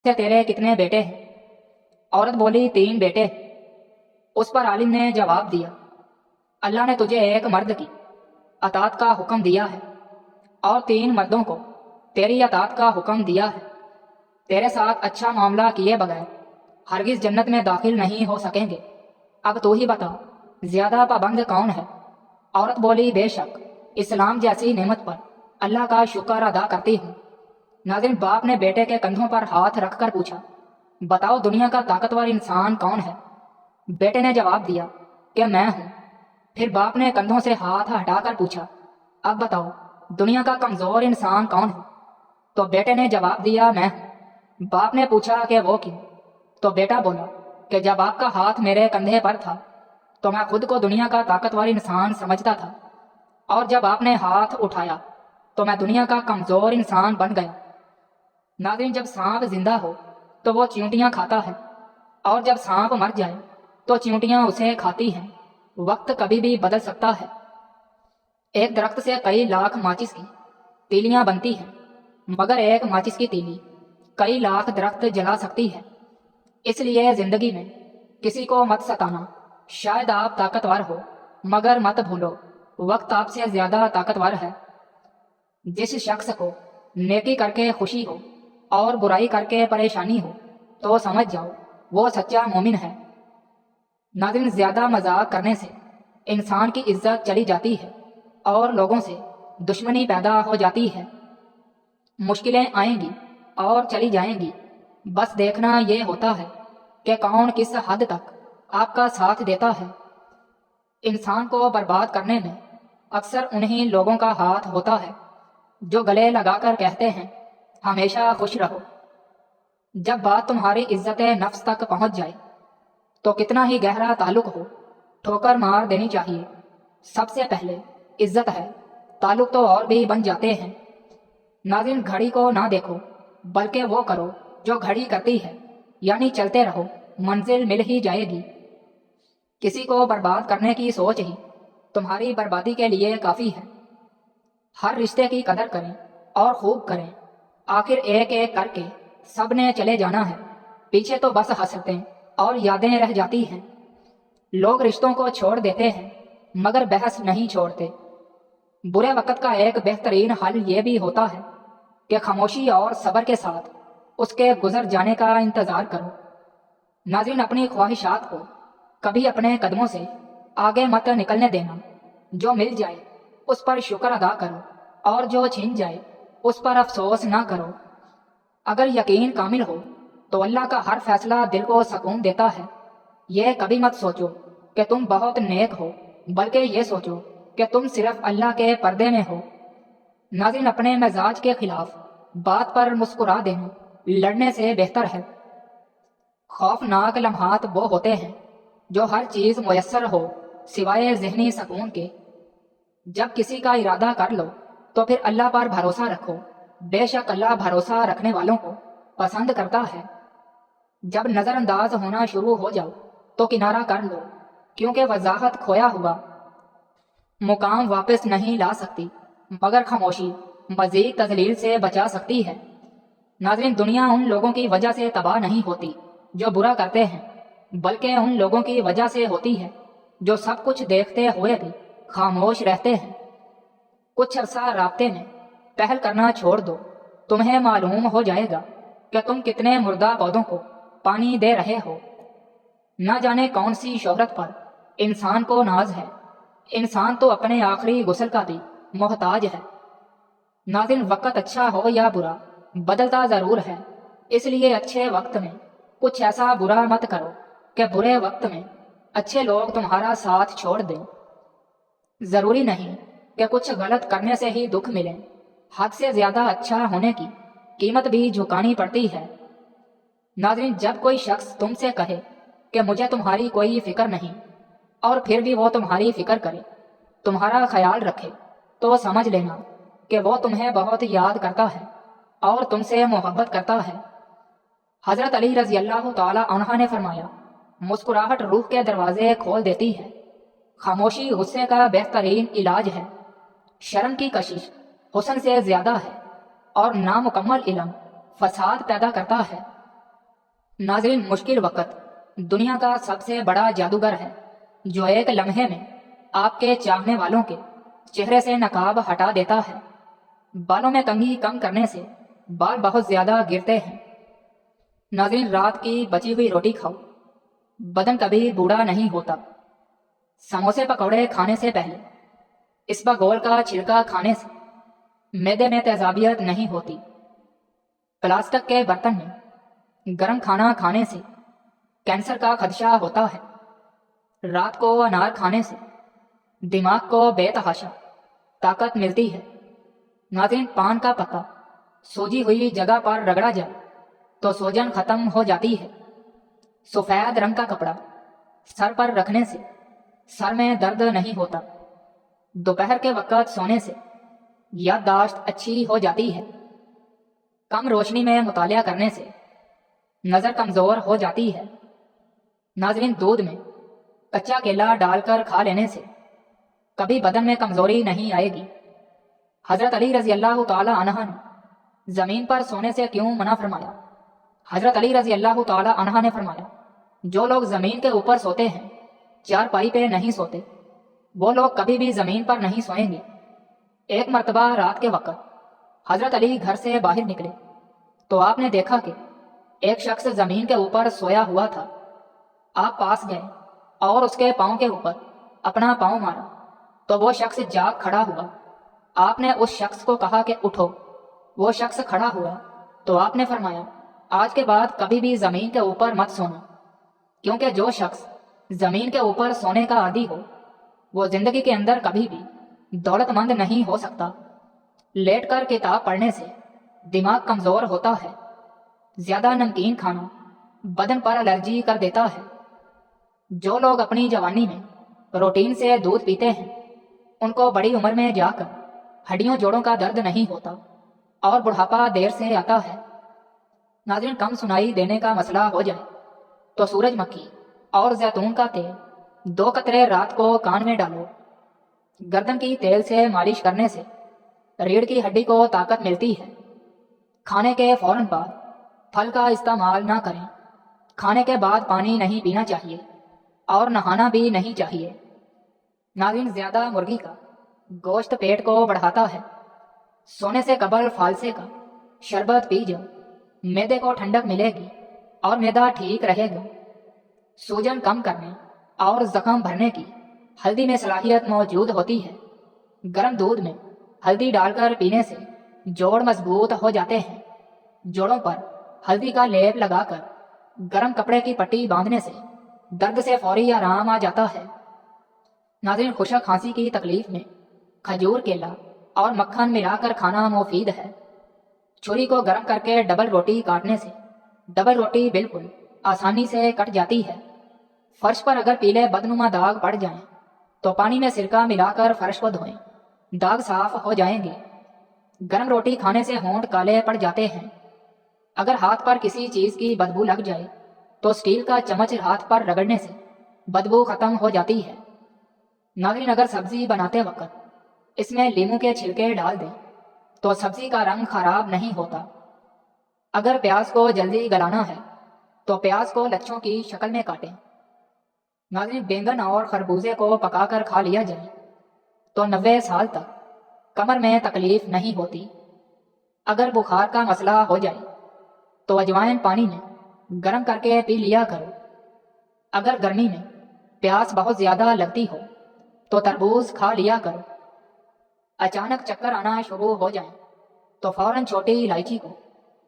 سے تیرے کتنے بیٹے ہیں؟ عورت بولی 3 بیٹے۔ اس پر عالم نے جواب دیا، اللہ نے تجھے ایک مرد کی اطاعت کا حکم دیا ہے اور 3 مردوں کو تیری اطاعت کا حکم دیا ہے۔ تیرے ساتھ اچھا معاملہ کیے بغیر ہرگز جنت میں داخل نہیں ہو سکیں گے۔ اب تو ہی بتا، زیادہ پابند کون ہے؟ عورت بولی، بے شک اسلام جیسی نعمت پر اللہ کا شکر ادا کرتی ہوں۔ ناظرین، باپ نے بیٹے کے کندھوں پر ہاتھ رکھ کر پوچھا، بتاؤ دنیا کا طاقتور انسان کون ہے؟ بیٹے نے جواب دیا کہ میں ہوں۔ پھر باپ نے کندھوں سے ہاتھ ہٹا کر پوچھا، اب بتاؤ دنیا کا کمزور انسان کون ہے؟ تو بیٹے نے جواب دیا، میں ہوں۔ باپ نے پوچھا کہ وہ کیوں؟ تو بیٹا بولا کہ جب آپ کا ہاتھ میرے کندھے پر تھا تو میں خود کو دنیا کا طاقتور انسان سمجھتا تھا، اور جب آپ نے ہاتھ اٹھایا تو میں دنیا کا کمزور انسان بن گیا۔ ناظرین، جب سانپ زندہ ہو تو وہ چیونٹیاں کھاتا ہے، اور جب سانپ مر جائے تو چیونٹیاں اسے کھاتی ہیں۔ وقت کبھی بھی بدل سکتا ہے۔ ایک درخت سے کئی لاکھ ماچس کی تیلیاں بنتی ہیں، مگر ایک ماچس کی تیلی کئی لاکھ درخت جلا سکتی ہے۔ اس لیے زندگی میں کسی کو مت ستانا۔ شاید آپ طاقتور ہو، مگر مت بھولو وقت آپ سے زیادہ طاقتور ہے۔ جس شخص کو نیکی کر کے خوشی ہو اور برائی کر کے پریشانی ہو تو سمجھ جاؤ وہ سچا مومن ہے۔ ناظرین، زیادہ مذاق کرنے سے انسان کی عزت چلی جاتی ہے اور لوگوں سے دشمنی پیدا ہو جاتی ہے۔ مشکلیں آئیں گی اور چلی جائیں گی، بس دیکھنا یہ ہوتا ہے کہ کون کس حد تک آپ کا ساتھ دیتا ہے۔ انسان کو برباد کرنے میں اکثر انہی لوگوں کا ہاتھ ہوتا ہے جو گلے لگا کر کہتے ہیں ہمیشہ خوش رہو۔ جب بات تمہاری عزت نفس تک پہنچ جائے تو کتنا ہی گہرا تعلق ہو، ٹھوکر مار دینی چاہیے۔ سب سے پہلے عزت ہے، تعلق تو اور بھی بن جاتے ہیں۔ ناظرین، گھڑی کو نہ دیکھو بلکہ وہ کرو جو گھڑی کرتی ہے، یعنی چلتے رہو، منزل مل ہی جائے گی۔ کسی کو برباد کرنے کی سوچ ہی تمہاری بربادی کے لیے کافی ہے۔ ہر رشتے کی قدر کریں اور خوب کریں، آخر ایک ایک کر کے سب نے چلے جانا ہے، پیچھے تو بس حسرتیں اور یادیں رہ جاتی ہیں۔ لوگ رشتوں کو چھوڑ دیتے ہیں مگر بحث نہیں چھوڑتے۔ برے وقت کا ایک بہترین حل یہ بھی ہوتا ہے کہ خاموشی اور صبر کے ساتھ اس کے گزر جانے کا انتظار کرو۔ ناظرین، اپنی خواہشات کو کبھی اپنے قدموں سے آگے مت نکلنے دینا۔ جو مل جائے اس پر شکر ادا کرو اور جو چھن جائے اس پر افسوس نہ کرو۔ اگر یقین کامل ہو تو اللہ کا ہر فیصلہ دل کو سکون دیتا ہے۔ یہ کبھی مت سوچو کہ تم بہت نیک ہو، بلکہ یہ سوچو کہ تم صرف اللہ کے پردے میں ہو۔ ناظرین، اپنے مزاج کے خلاف بات پر مسکرا دینا لڑنے سے بہتر ہے۔ خوفناک لمحات وہ ہوتے ہیں جو ہر چیز میسر ہو سوائے ذہنی سکون کے۔ جب کسی کا ارادہ کر لو تو پھر اللہ پر بھروسہ رکھو، بے شک اللہ بھروسہ رکھنے والوں کو پسند کرتا ہے۔ جب نظر انداز ہونا شروع ہو جاؤ تو کنارہ کر لو، کیونکہ وضاحت کھویا ہوا مقام واپس نہیں لا سکتی، مگر خاموشی مزید تذلیل سے بچا سکتی ہے۔ ناظرین، دنیا ان لوگوں کی وجہ سے تباہ نہیں ہوتی جو برا کرتے ہیں، بلکہ ان لوگوں کی وجہ سے ہوتی ہے جو سب کچھ دیکھتے ہوئے بھی خاموش رہتے ہیں۔ کچھ عرصہ رابطے میں پہل کرنا چھوڑ دو، تمہیں معلوم ہو جائے گا کہ تم کتنے مردہ پودوں کو پانی دے رہے ہو۔ نہ جانے کون سی شہرت پر انسان کو ناز ہے، انسان تو اپنے آخری غسل کا بھی محتاج ہے۔ ناظرین، وقت اچھا ہو یا برا بدلتا ضرور ہے، اس لیے اچھے وقت میں کچھ ایسا برا مت کرو کہ برے وقت میں اچھے لوگ تمہارا ساتھ چھوڑ دیں۔ ضروری نہیں کہ کچھ غلط کرنے سے ہی دکھ ملے، حد سے زیادہ اچھا ہونے کی قیمت بھی جھکانی پڑتی ہے۔ ناظرین، جب کوئی شخص تم سے کہے کہ مجھے تمہاری کوئی فکر نہیں، اور پھر بھی وہ تمہاری فکر کرے، تمہارا خیال رکھے، تو سمجھ لینا کہ وہ تمہیں بہت یاد کرتا ہے اور تم سے محبت کرتا ہے۔ حضرت علی رضی اللہ تعالی عنہ نے فرمایا، مسکراہٹ روح کے دروازے کھول دیتی ہے، خاموشی غصے کا بہترین علاج ہے، شرم کی کشش حسن سے زیادہ ہے، اور نامکمل علم فساد پیدا کرتا ہے۔ ناظرین، مشکل وقت دنیا کا سب سے بڑا جادوگر ہے جو ایک لمحے میں آپ کے چاہنے والوں کے چہرے سے نقاب ہٹا دیتا ہے۔ بالوں میں کنگھی کم کرنے سے بال بہت زیادہ گرتے ہیں۔ ناظرین، رات کی بچی ہوئی روٹی کھاؤ، بدن کبھی بوڑھا نہیں ہوتا۔ سموسے پکوڑے کھانے سے پہلے اسباگول کا چھلکا کھانے سے معدے میں تیزابیت نہیں ہوتی۔ پلاسٹک کے برتن میں گرم کھانا کھانے سے کینسر کا خدشہ ہوتا ہے۔ رات کو انار کھانے سے دماغ کو بے تحاشا طاقت ملتی ہے۔ ناظرین، پان کا پتا سوجی ہوئی جگہ پر رگڑا جائے تو سوجن ختم ہو جاتی ہے۔ سفید رنگ کا کپڑا سر پر رکھنے سے سر میں درد نہیں ہوتا۔ دوپہر کے وقت سونے سے یادداشت اچھی ہو جاتی ہے۔ کم روشنی میں مطالعہ کرنے سے نظر کمزور ہو جاتی ہے۔ ناظرین، دودھ میں کچا کیلا ڈال کر کھا لینے سے کبھی بدن میں کمزوری نہیں آئے گی۔ حضرت علی رضی اللہ تعالی عنہ نے زمین پر سونے سے کیوں منع فرمایا؟ حضرت علی رضی اللہ تعالی عنہ نے فرمایا، جو لوگ زمین کے اوپر سوتے ہیں، چارپائی پہ نہیں سوتے، وہ لوگ کبھی بھی زمین پر نہیں سوئیں گے۔ ایک مرتبہ رات کے وقت حضرت علی گھر سے باہر نکلے تو آپ نے دیکھا کہ ایک شخص زمین کے اوپر سویا ہوا تھا۔ آپ پاس گئے اور اس کے پاؤں کے اوپر اپنا پاؤں مارا تو وہ شخص جاگ کھڑا ہوا۔ آپ نے اس شخص کو کہا کہ اٹھو۔ وہ شخص کھڑا ہوا تو آپ نے فرمایا، آج کے بعد کبھی بھی زمین کے اوپر مت سونا، کیونکہ جو شخص زمین کے اوپر سونے کا عادی ہو وہ زندگی کے اندر کبھی بھی دولت مند نہیں ہو سکتا۔ لیٹ کر کتاب پڑھنے سے دماغ کمزور ہوتا ہے۔ زیادہ نمکین کھانا بدن پر الرجی کر دیتا ہے۔ جو لوگ اپنی جوانی میں روٹین سے دودھ پیتے ہیں ان کو بڑی عمر میں جا کر ہڈیوں جوڑوں کا درد نہیں ہوتا اور بڑھاپا دیر سے آتا ہے۔ ناظرین، کم سنائی دینے کا مسئلہ ہو جائے تو سورج مکھی اور زیتون کا تیل 2 قطرے رات کو کان میں ڈالو۔ گردن کی تیل سے مالش کرنے سے ریڑھ کی ہڈی کو طاقت ملتی ہے۔ کھانے کے فوراً بعد پھل کا استعمال نہ کریں۔ کھانے کے بعد پانی نہیں پینا چاہیے اور نہانا بھی نہیں چاہیے۔ ناظرین، زیادہ مرغی کا گوشت پیٹ کو بڑھاتا ہے۔ سونے سے قبل فالسے کا شربت پی جاؤ، معدے کو ٹھنڈک ملے گی اور معدہ ٹھیک رہے گا۔ سوجن کم کرنے اور زخم بھرنے کی ہلدی میں صلاحیت موجود ہوتی ہے۔ گرم دودھ میں ہلدی ڈال کر پینے سے جوڑ مضبوط ہو جاتے ہیں۔ جوڑوں پر ہلدی کا لیپ لگا کر گرم کپڑے کی پٹی باندھنے سے درد سے فوری آرام آ جاتا ہے۔ ناظرین، خشک کھانسی کی تکلیف میں کھجور، کیلا اور مکھن ملا کر کھانا مفید ہے۔ چھری کو گرم کر کے ڈبل روٹی کاٹنے سے ڈبل روٹی بالکل آسانی سے کٹ جاتی ہے۔ فرش پر اگر پیلے بدنما داغ پڑ جائیں تو پانی میں سرکہ ملا کر فرش کو دھوئیں، داغ صاف ہو جائیں گے۔ گرم روٹی کھانے سے ہونٹ کالے پڑ جاتے ہیں۔ اگر ہاتھ پر کسی چیز کی بدبو لگ جائے تو اسٹیل کا چمچ ہاتھ پر رگڑنے سے بدبو ختم ہو جاتی ہے۔ ناظرین، اگر سبزی بناتے وقت اس میں لیموں کے چھلکے ڈال دیں تو سبزی کا رنگ خراب نہیں ہوتا۔ اگر پیاز کو جلدی گلانا ہے تو پیاز کو لچھوں کی شکل میں کاٹیں۔ ناظرین، بینگن اور خربوزے کو پکا کر کھا لیا جائے تو 90 سال تک کمر میں تکلیف نہیں ہوتی۔ اگر بخار کا مسئلہ ہو جائے تو اجوائن پانی میں گرم کر کے پی لیا کرو۔ اگر گرمی میں پیاس بہت زیادہ لگتی ہو تو تربوز کھا لیا کرو۔ اچانک چکر آنا شروع ہو جائیں تو فوراً چھوٹی الائچی کو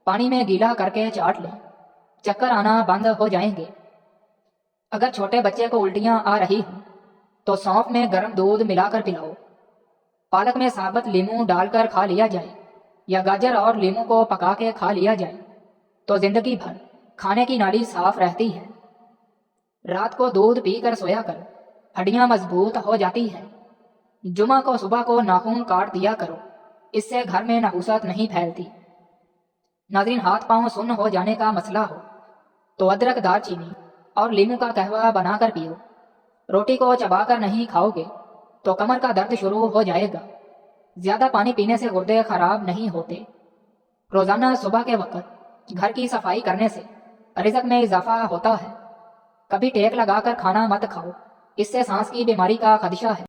پانی میں گیلا کر کے چاٹ لیں، چکر آنا بند ہو جائیں گے۔ اگر چھوٹے بچے کو الٹیاں آ رہی ہوں تو سونف میں گرم دودھ ملا کر پلاؤ۔ پالک میں ثابت لیموں ڈال کر کھا لیا جائے یا گاجر اور لیموں کو پکا کے کھا لیا جائے تو زندگی بھر کھانے کی نالی صاف رہتی ہے۔ رات کو دودھ پی کر سویا کر ہڈیاں مضبوط ہو جاتی ہیں۔ جمعہ کو صبح کو ناخن کاٹ دیا کرو، اس سے گھر میں نحوست نہیں پھیلتی۔ ناظرین، ہاتھ پاؤں سن ہو جانے کا مسئلہ ہو تو ادرک، دار چینی اور لیموں کا قہوہ بنا کر پیو۔ روٹی کو چبا کر نہیں کھاؤ گے تو کمر کا درد شروع ہو جائے گا۔ زیادہ پانی پینے سے گردے خراب نہیں ہوتے۔ روزانہ صبح کے وقت گھر کی صفائی کرنے سے رزق میں اضافہ ہوتا ہے، کبھی ٹیک لگا کر کھانا مت کھاؤ، اس سے سانس کی بیماری کا خدشہ ہے۔